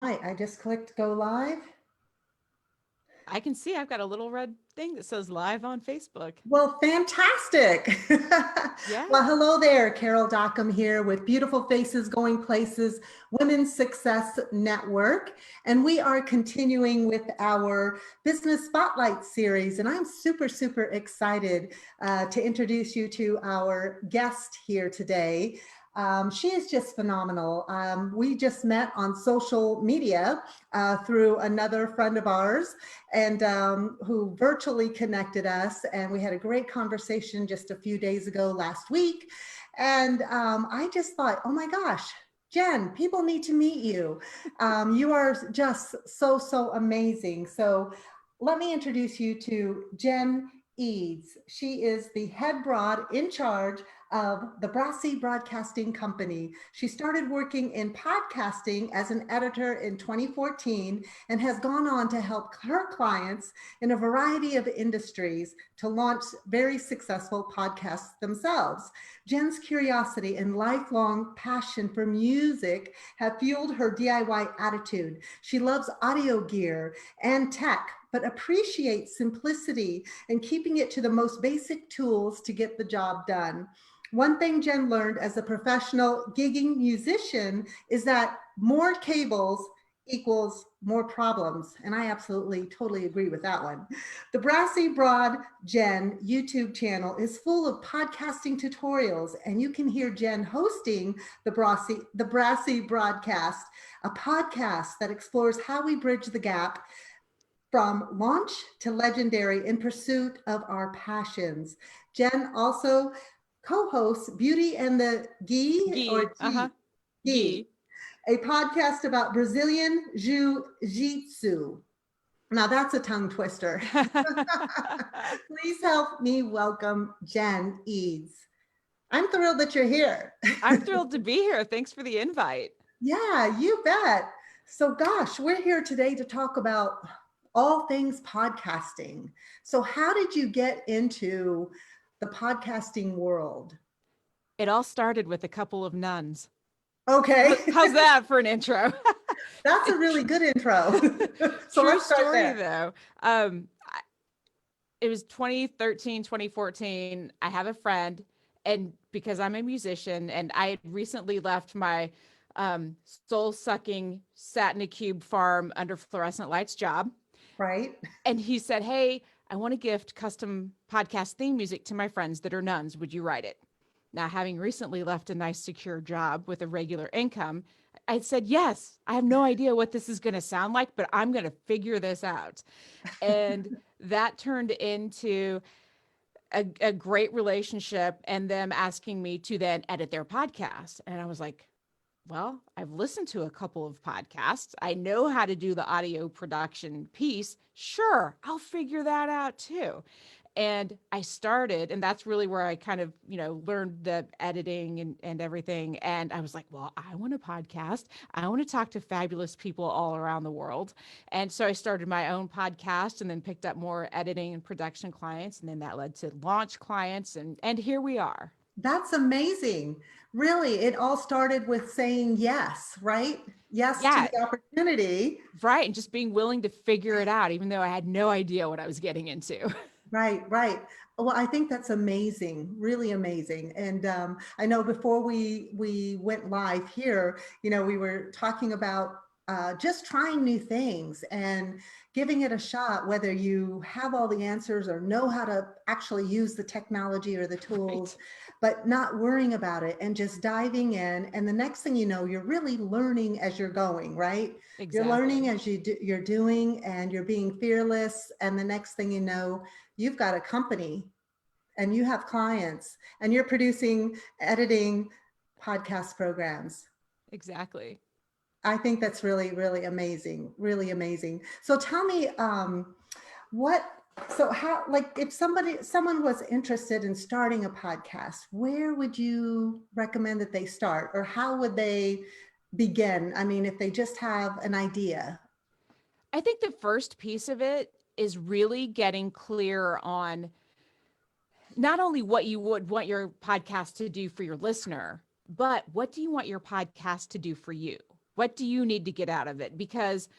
Right, I just clicked go live. I can see I've got a little red thing that says live on Facebook. Well, fantastic. Well, Yeah. hello there. Carol Dockum here with Beautiful Faces Going Places Women's Success Network. And we are continuing with our Business Spotlight series. And I'm super excited to introduce you to our guest here today. She is just phenomenal. We just met on social media through another friend of ours and who virtually connected us. And we had a great conversation just a few days ago last week. And I just thought, oh my gosh, Jen, people need to meet you. You are just so amazing. So let me introduce you to Jen Edds. She is the head broad in charge of the Brassy Broadcasting Company. She started working in podcasting as an editor in 2014 and has gone on to help her clients in a variety of industries to launch very successful podcasts themselves. Jen's curiosity and lifelong passion for music have fueled her DIY attitude. She loves audio gear and tech, but appreciates simplicity and keeping it to the most basic tools to get the job done. One thing Jen learned as a professional gigging musician is that more cables equals more problems. And I absolutely, totally agree with that one. The Brassy Broad Jen YouTube channel is full of podcasting tutorials, and you can hear Jen hosting the Brassy Broadcast, a podcast that explores how we bridge the gap from launch to legendary in pursuit of our passions. Jen also co-hosts Beauty and the Gi Gi. or Uh-huh. G, Gi, Gi. a podcast about Brazilian Jiu-Jitsu. Now that's a tongue twister. Please help me welcome Jen Edds. I'm thrilled that you're here. I'm thrilled to be here. Thanks for the invite. Yeah, you bet. So, gosh, we're here today to talk about all things podcasting. So, how did you get into the podcasting world? It all started with a couple of nuns. Okay, How's that for an intro? that's a really good intro. So, True let's start story there. though. It was 2013, 2014. I have a friend, and because I'm a musician and I had recently left my soul sucking sat in a cube farm under fluorescent lights job. Right? And he said, "Hey, I want to gift custom podcast theme music to my friends that are nuns. Would you write it?" Now, having recently left a nice secure job with a regular income, I said, "Yes, I have no idea what this is going to sound like, but I'm going to figure this out." And that turned into a great relationship and them asking me to then edit their podcast. And I was like, well, I've listened to a couple of podcasts. I know how to do the audio production piece. Sure, I'll figure that out too. And I started, and that's really where I kind of, learned the editing and everything. And I was like, well, I want a podcast. I want to talk to fabulous people all around the world. And so I started my own podcast and then picked up more editing and production clients. And then that led to launch clients. And here we are. That's amazing. Really, it all started with saying yes, right? Yes to Yeah, the opportunity. right. And just being willing to figure it out, even though I had no idea what I was getting into. Right. Well, I think that's amazing, really amazing. And I know before we went live here, we were talking about just trying new things and giving it a shot, whether you have all the answers or know how to actually use the technology or the tools, Right. but not worrying about it and just diving in. And the next thing you know, you're really learning as you're going, right? You're learning Exactly. as you're doing, and you're being fearless. And the next thing you know, you've got a company and you have clients and you're producing, editing podcast programs. Exactly. I think that's really amazing, really amazing. So tell me, what, so how, like if someone was interested in starting a podcast, where would you recommend that they start, or how would they begin? I mean, if they just have an idea. I think the first piece of it is really getting clear on not only what you would want your podcast to do for your listener, but what do you want your podcast to do for you? What do you need to get out of it? Because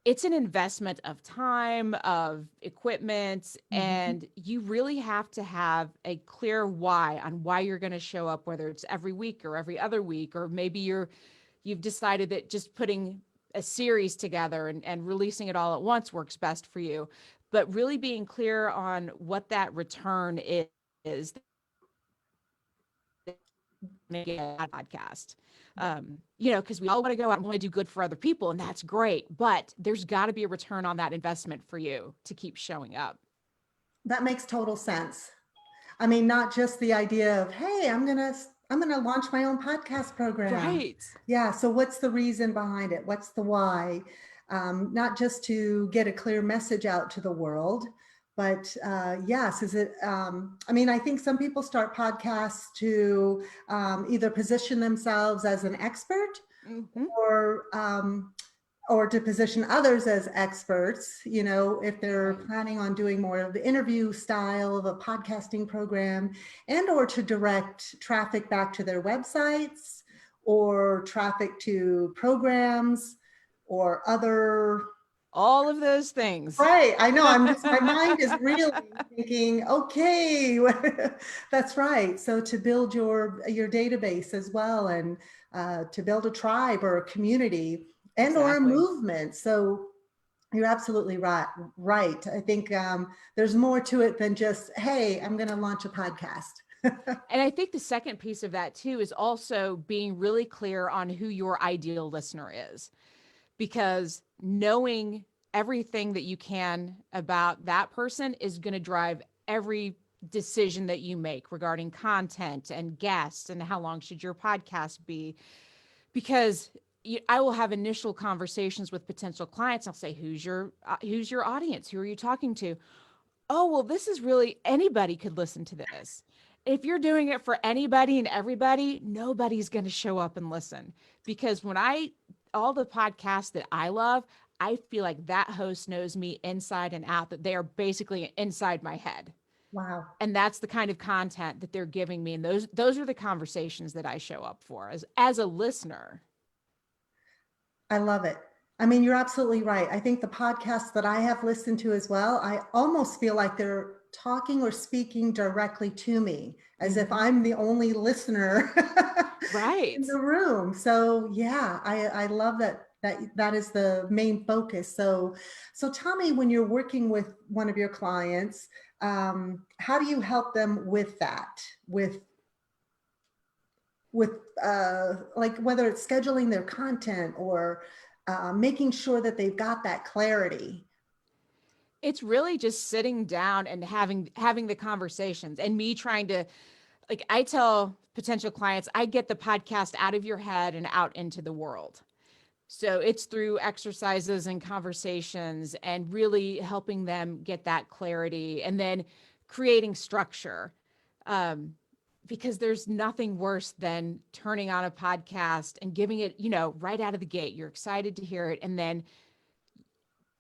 it's an investment of time, of equipment, and you really have to have a clear why on why you're going to show up, whether it's every week or every other week, or maybe you've decided that just putting a series together and releasing it all at once works best for you. But really being clear on what that return is a podcast. Because we all want to go out and want to do good for other people, and that's great, but there's got to be a return on that investment for you to keep showing up. That makes total sense. I mean, not just the idea of, hey, I'm gonna launch my own podcast program. Right. Yeah. So what's the reason behind it? What's the why? Not just to get a clear message out to the world, but yes, is it, I mean, I think some people start podcasts to either position themselves as an expert or to position others as experts, if they're planning on doing more of the interview style of a podcasting program, and or to direct traffic back to their websites or traffic to programs or other. All of those things. Right. I know. My mind is really thinking, okay, that's right. So to build your database as well, and to build a tribe or a community and or a movement. So you're absolutely right. I think there's more to it than just, hey, I'm going to launch a podcast. And I think the second piece of that too is also being really clear on who your ideal listener is, because knowing everything that you can about that person is going to drive every decision that you make regarding content and guests and how long should your podcast be. Because I will have initial conversations with potential clients. I'll say, who's your audience? Who are you talking to? Oh, well, this is really, anybody could listen to this. If you're doing it for anybody and everybody, nobody's going to show up and listen. Because all the podcasts that I love, I feel like that host knows me inside and out, that they are basically inside my head. Wow. And that's the kind of content that they're giving me. And those are the conversations that I show up for as a listener. I love it. I mean, you're absolutely right. I think the podcasts that I have listened to as well, I almost feel like they're talking or speaking directly to me, as if I'm the only listener in the room. So yeah, I love that is the main focus. So tell me, when you're working with one of your clients, how do you help them with that? With like whether it's scheduling their content or making sure that they've got that clarity? It's really just sitting down and having the conversations, and me trying to, like, I tell potential clients, I get the podcast out of your head and out into the world. So it's through exercises and conversations and really helping them get that clarity, and then creating structure. Because there's nothing worse than turning on a podcast and giving it, right out of the gate. You're excited to hear it. And then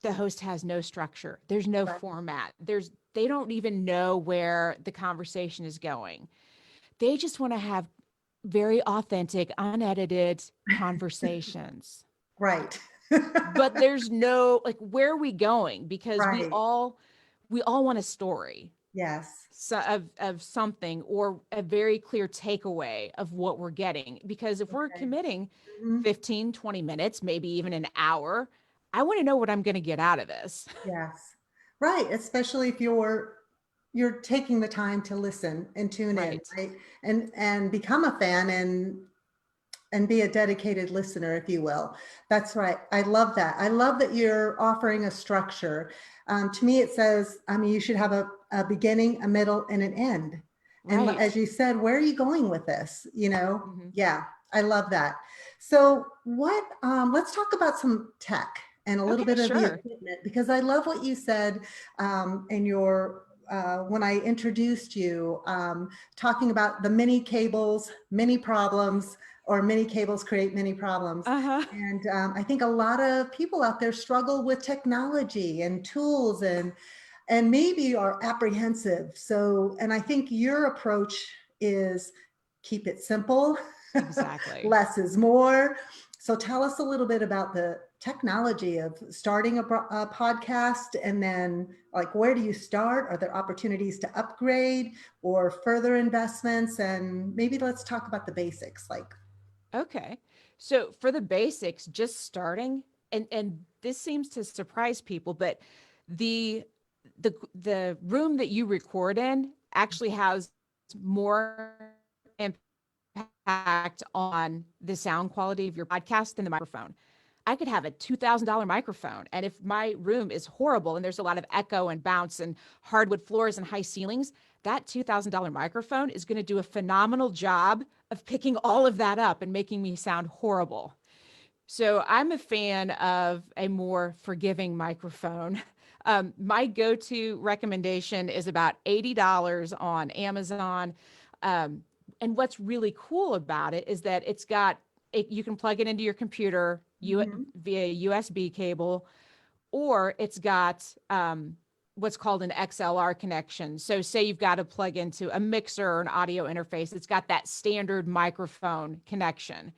the host has no structure. There's no format. They don't even know where the conversation is going. They just want to have very authentic, unedited conversations. Right. But there's no, like, where are we going? Because we all want a story. Yes. So of something, or a very clear takeaway of what we're getting. Because if we're committing 15, 20 minutes, maybe even an hour, I want to know what I'm going to get out of this. Yes. Right. Especially if you're taking the time to listen and tune in, right? And become a fan and be a dedicated listener, if you will. That's right. I love that. I love that you're offering a structure. To me, it says, you should have a beginning, a middle, and an end. And as you said, where are you going with this? Yeah, I love that. So let's talk about some tech and a little bit of the equipment, because I love what you said in your when I introduced you, talking about the mini cables, many problems, or many cables create many problems. And I think a lot of people out there struggle with technology and tools and maybe are apprehensive. So, and I think your approach is keep it simple. Exactly. Less is more. So tell us a little bit about the technology of starting a podcast, and then like, where do you start? Are there opportunities to upgrade or further investments? And maybe let's talk about the basics. Like, Okay. So for the basics, just starting, and this seems to surprise people, but the the room that you record in actually has more impact on the sound quality of your podcast than the microphone. I could have a $2,000 microphone, and if my room is horrible and there's a lot of echo and bounce and hardwood floors and high ceilings, that $2,000 microphone is going to do a phenomenal job of picking all of that up and making me sound horrible. So I'm a fan of a more forgiving microphone. My go-to recommendation is about $80 on Amazon. And what's really cool about it is that you can plug it into your computer mhm. via USB cable, or it's got what's called an XLR connection. So say you've got to plug into a mixer or an audio interface, it's got that standard microphone connection.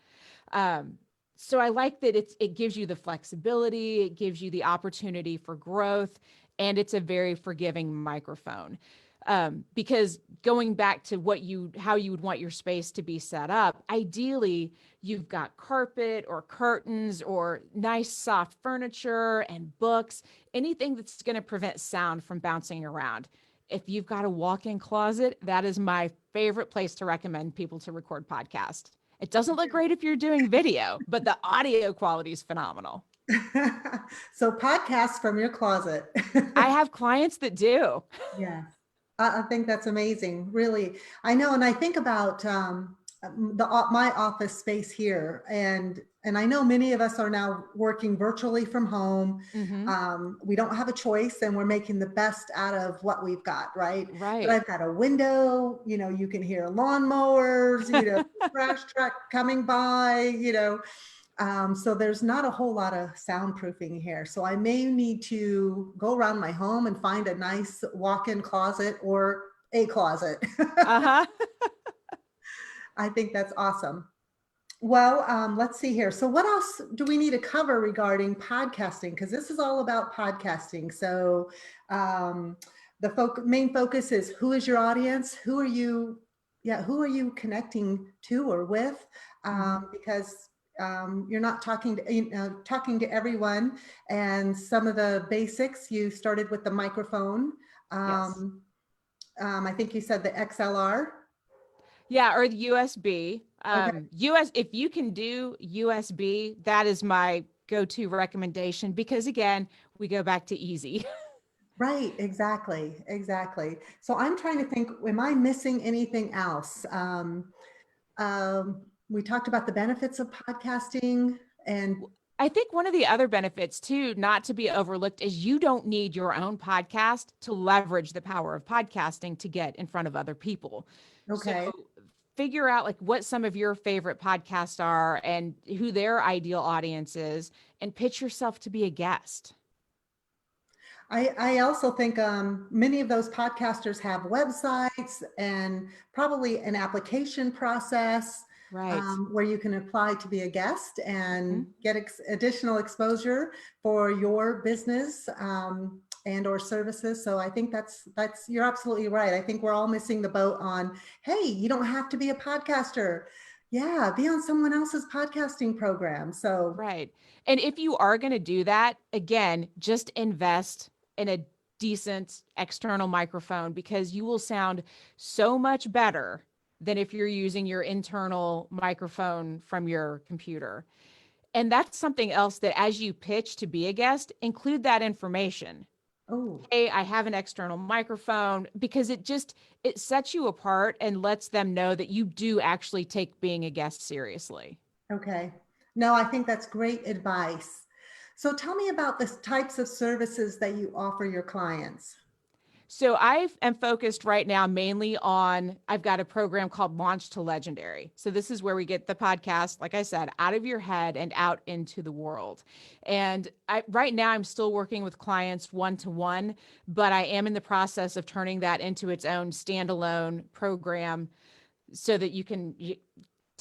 So I like that it gives you the flexibility, it gives you the opportunity for growth, and it's a very forgiving microphone. Because going back to how you would want your space to be set up, ideally you've got carpet or curtains or nice soft furniture and books, anything that's going to prevent sound from bouncing around. If you've got a walk-in closet, that is my favorite place to recommend people to record podcasts. It doesn't look great if you're doing video, but the audio quality is phenomenal. So podcasts from your closet. I have clients that do. Yes. I think that's amazing. Really. I know. And I think about my office space here, and I know many of us are now working virtually from home. Mm-hmm. We don't have a choice, and we're making the best out of what we've got, right? But Right. I've got a window, you can hear lawnmowers, trash truck coming by, so there's not a whole lot of soundproofing here. So I may need to go around my home and find a nice walk-in closet or a closet. Uh-huh. I think that's awesome. Well, let's see here. So what else do we need to cover regarding podcasting? Because this is all about podcasting. So the main focus is, who is your audience? Who are you connecting to or with? Because you're not talking to everyone. And some of the basics, you started with the microphone. Yes. I think you said the XLR. Yeah, or the USB. Okay. If you can do USB, that is my go-to recommendation because again, we go back to easy. Right, exactly. So I'm trying to think, am I missing anything else? We talked about the benefits of podcasting, and I think one of the other benefits too, not to be overlooked, is you don't need your own podcast to leverage the power of podcasting to get in front of other people. So okay. figure out like what some of your favorite podcasts are and who their ideal audience is and pitch yourself to be a guest. I also think many of those podcasters have websites and probably an application process Right. where you can apply to be a guest Mhm. and get additional exposure for your business and or services. So I think you're absolutely right. I think we're all missing the boat on, hey, you don't have to be a podcaster. Yeah, be on someone else's podcasting program. So Right. And if you are going to do that, again, just invest in a decent external microphone because you will sound so much better than if you're using your internal microphone from your computer. And that's something else that as you pitch to be a guest, include that information. oh, Hey, I have an external microphone because it sets you apart and lets them know that you do actually take being a guest seriously. okay. No, I think that's great advice. So tell me about the types of services that you offer your clients. So I am focused right now mainly on, I've got a program called Launch to Legendary. So this is where we get the podcast, like I said, out of your head and out into the world. And right now I'm still working with clients one-to-one, but I am in the process of turning that into its own standalone program so that you can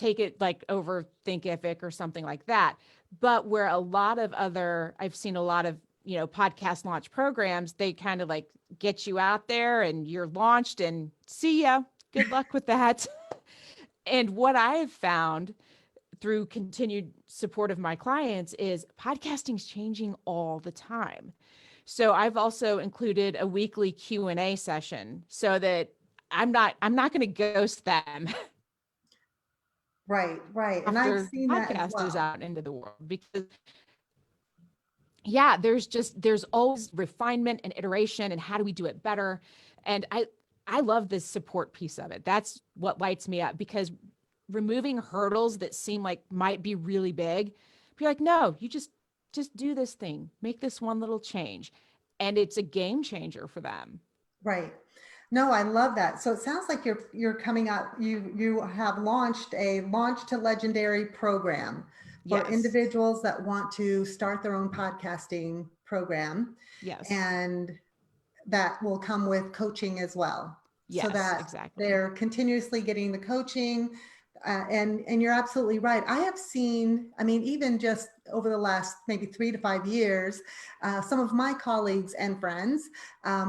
take it like over Thinkific or something like that. But where a lot of other, I've seen a lot of, podcast launch programs, they kind of like get you out there and you're launched and see ya. Good luck with that. And what I have found through continued support of my clients is podcasting's changing all the time. So I've also included a weekly Q&A session so that I'm not going to ghost them Right, right. And I've after seen that as podcast is well. out into the world, because yeah, there's always refinement and iteration and how do we do it better. And I love this support piece of it. That's what lights me up, because removing hurdles that seem like might be really big, be like, no, you just do this thing, make this one little change, and it's a game changer for them. Right. No, I love that. So it sounds like you're coming out, you have launched a Launch to Legendary program for Yes. individuals that want to start their own podcasting program. Yes. And that will come with coaching as well. Yes, So that exactly. they're continuously getting the coaching. And you're absolutely right. I have seen, I mean, even just over the last maybe 3 to 5 years, some of my colleagues and friends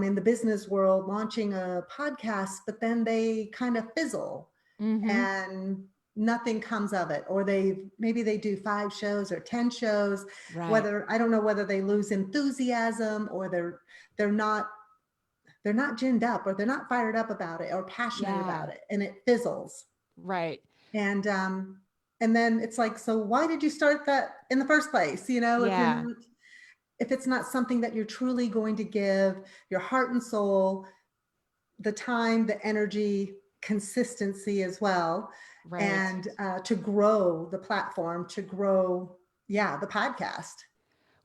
in the business world launching a podcast, but then they kind of fizzle and nothing comes of it. Or maybe they do 5 shows or 10 shows, Right. I don't know whether they lose enthusiasm or they're not ginned up, or they're not fired up about it or passionate about it, and it fizzles. Right. And then it's like, so why did you start that in the first place? Yeah. If it's not something that you're truly going to give your heart and soul, the time, the energy, consistency as well, Right. and to grow the platform, to grow, the podcast.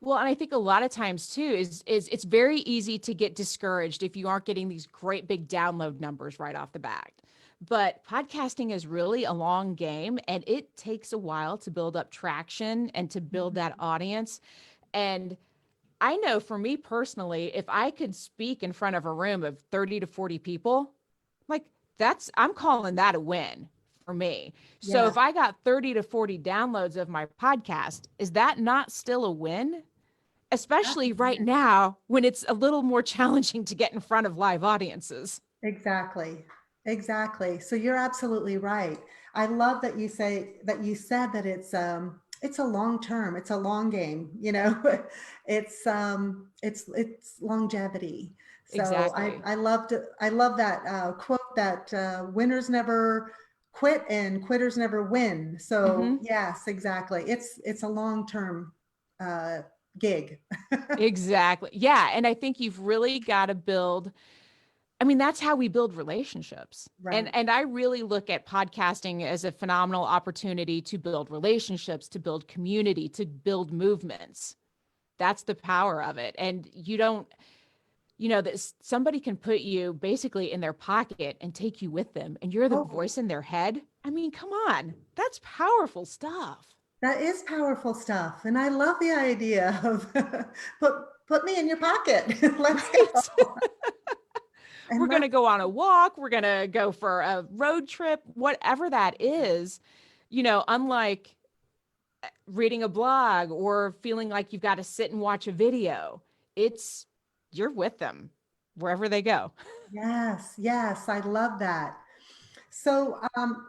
Well, and I think a lot of times too is it's very easy to get discouraged if you aren't getting these great big download numbers right off the bat. But podcasting is really a long game, and it takes a while to build up traction and to build that audience. And I know for me personally, if I could speak in front of a room of 30 to 40 people, like I'm calling that a win for me. So Yeah. if I got 30 to 40 downloads of my podcast, is that not still a win? Especially right now when it's a little more challenging to get in front of live audiences. Exactly. Exactly. So you're absolutely right. I love that you said that it's a long term, it's a long game, it's longevity. So Exactly. I love that quote that winners never quit and quitters never win. So yes, exactly. It's a long term gig. Exactly. Yeah. And I think you've really got to build, I mean, that's how we build relationships. Right. And I really look at podcasting as a phenomenal opportunity to build relationships, to build community, to build movements. That's the power of it. And that somebody can put you basically in their pocket and take you with them, and you're the Oh, voice in their head. I mean, come on. That's powerful stuff. that is powerful stuff. And I love the idea of put me in your pocket. Let's Right. go. We're And going to let's, go on a walk. We're going to go for a road trip, whatever that is, unlike reading a blog or feeling like you've got to sit and watch a video. You're with them wherever they go. yes, yes, I love that. So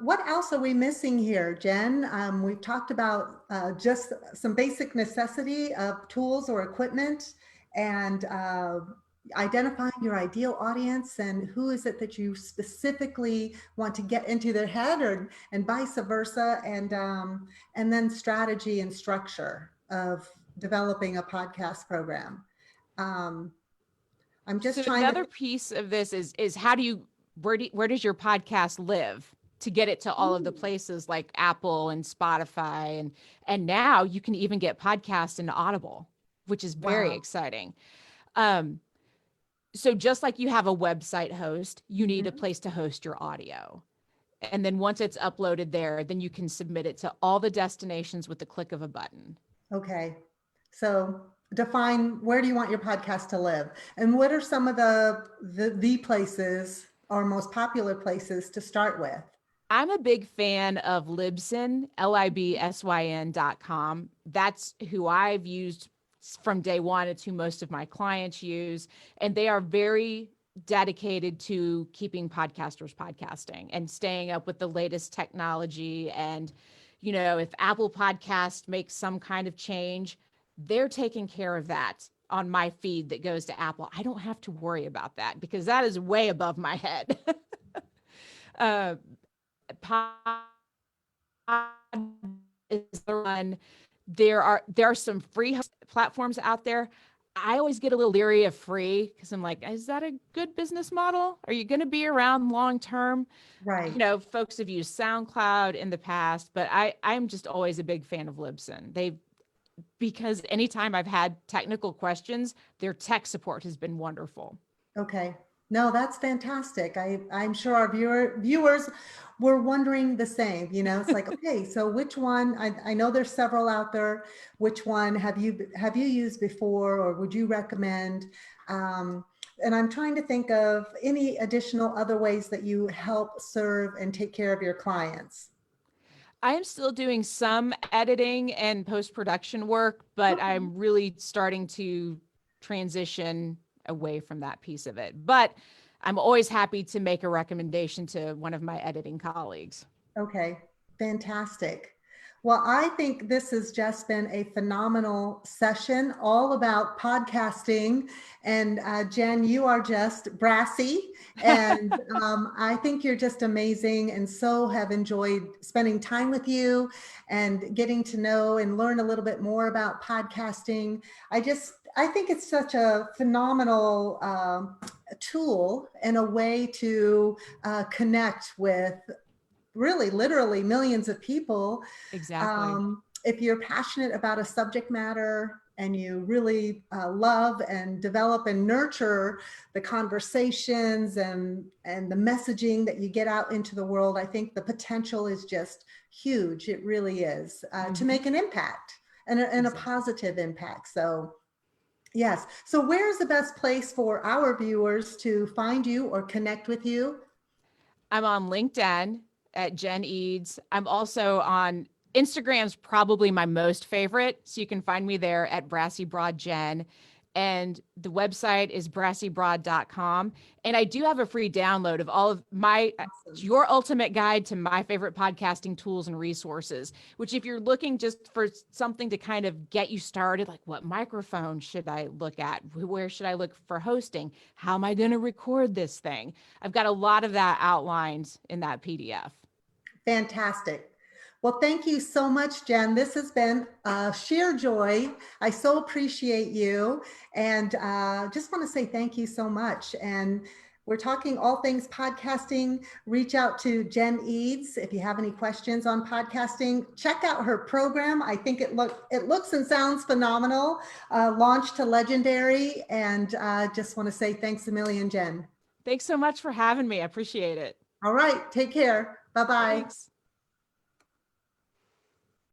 what else are we missing here, Jen? We've talked about just some basic necessity of tools or equipment, and identifying your ideal audience and who is it that you specifically want to get into their head, and vice versa, and then strategy and structure of developing a podcast program. Um, I'm just So trying another to. piece of this is where does your podcast live to get it to all of the places like Apple and Spotify, and now you can even get podcasts into Audible, which is very Wow. exciting. Um, so just like you have a website host, you need a Mhm. place to host your audio. And then once it's uploaded there, then you can submit it to all the destinations with the click of a button. Okay. So define, where do you want your podcast to live? And what are some of the places or most popular places to start with? I'm a big fan of Libsyn, Libsyn.com. That's who I've used from day one. It's who most of my clients use. And they are very dedicated to keeping podcasters podcasting and staying up with the latest technology. And, you know, if Apple Podcast makes some kind of change, they're taking care of that on my feed that goes to Apple. I don't have to worry about that because that is way above my head. uh, Pod is the one. There are some free platforms out there. I always get a little leery of free because I'm like, is that a good business model? Are you going to be around long term? You Right. know, folks have used SoundCloud in the past, but I'm just always a big fan of Libsyn. Because anytime I've had technical questions, their tech support has been wonderful. Okay. No, that's fantastic. I'm sure our viewers were wondering the same. You know, it's like, okay, so which one? I know there's several out there. Which one have you used before, or would you recommend? And I'm trying to think of any additional other ways that you help serve and take care of your clients. I am still doing some editing and post-production work, but Okay. I'm really starting to transition away from that piece of it. But I'm always happy to make a recommendation to one of my editing colleagues. Okay, fantastic. Well, I think this has just been a phenomenal session all about podcasting. And Jen, you are just brassy. And I think you're just amazing and so have enjoyed spending time with you and getting to know and learn a little bit more about podcasting. I think it's such a phenomenal tool and a way to connect with really literally millions of people. Exactly. If you're passionate about a subject matter and you really love and develop and nurture the conversations and the messaging that you get out into the world, I think the potential is just huge. It really is to Mhm. make an impact and a Exactly. positive impact. So yes. So where's the best place for our viewers to find you or connect with you? I'm on LinkedIn at Jen Edds. I'm also on Instagram's probably my most favorite. So you can find me there at Brassy Broad Jen. And the website is brassybroad.com. And I do have a free download of all of my Awesome. your ultimate guide to my favorite podcasting tools and resources, which if you're looking just for something to kind of get you started, like what microphone should I look at? Where should I look for hosting? How am I going to record this thing? I've got a lot of that outlined in that PDF. Fantastic. Well, thank you so much, Jen. This has been sheer joy. I so appreciate you and just want to say thank you so much. And we're talking all things podcasting. Reach out to Jen Edds if you have any questions on podcasting. Check out her program. I think it looks and sounds phenomenal. Launched to legendary, and just want to say thanks a million, Jen. Thanks so much for having me. I appreciate it. All right, take care. Bye bye. Thanks.